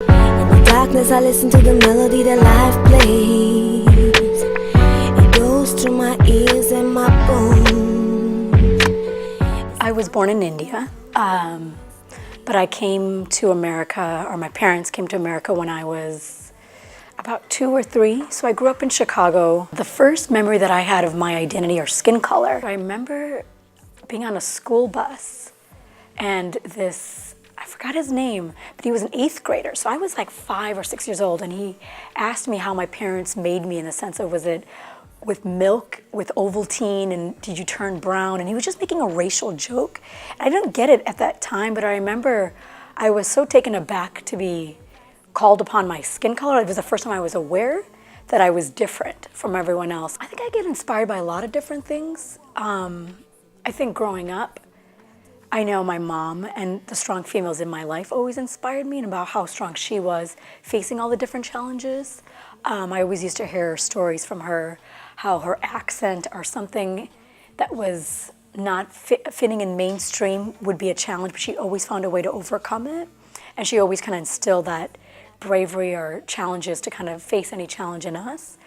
In the darkness I listen to the melody that life plays. It goes through my ears and my bones. I was born in India, but I came to America, or my parents came to America when I was about 2 or 3. So I grew up in Chicago. The first memory that I had of my identity or skin color, I remember being on a school bus and this, I forgot his name, but he was an 8th grader. So I was like 5 or 6 years old, and he asked me how my parents made me, in the sense of, was it with milk, with Ovaltine, and did you turn brown? And he was just making a racial joke. I didn't get it at that time, but I remember I was so taken aback to be called upon my skin color. It was the first time I was aware that I was different from everyone else. I think I get inspired by a lot of different things. I think growing up, I know my mom and the strong females in my life always inspired me, and about how strong she was facing all the different challenges. I always used to hear stories from her, how her accent or something that was not fitting in mainstream would be a challenge, but she always found a way to overcome it. And she always kind of instilled that bravery or challenges to kind of face any challenge in us.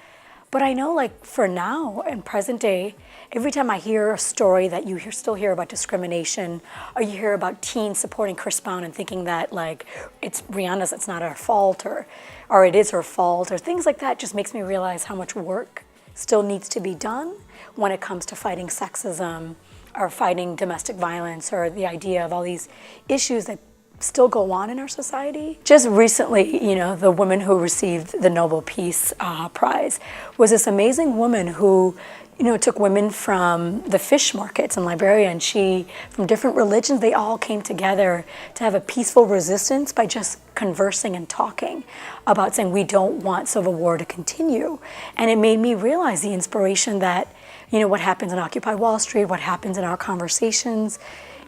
But I know, like, for now, in present day, every time I hear a story that you still hear about discrimination, or you hear about teens supporting Chris Brown and thinking that, like, it's Rihanna's, it's not our fault, or it is her fault, or things like that, just makes me realize how much work still needs to be done when it comes to fighting sexism or fighting domestic violence, or the idea of all these issues that still go on in our society. Just recently, you know, the woman who received the Nobel Peace Prize was this amazing woman who, you know, took women from the fish markets in Liberia, and she, from different religions, they all came together to have a peaceful resistance by just conversing and talking about saying, we don't want civil war to continue. And it made me realize the inspiration that, you know, what happens in Occupy Wall Street, what happens in our conversations,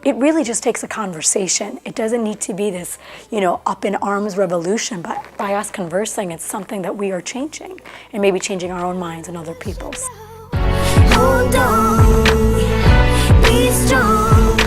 it really just takes a conversation. It doesn't need to be this, you know, up in arms revolution, but by us conversing, it's something that we are changing, and maybe changing our own minds and other people's. Hold on, be strong.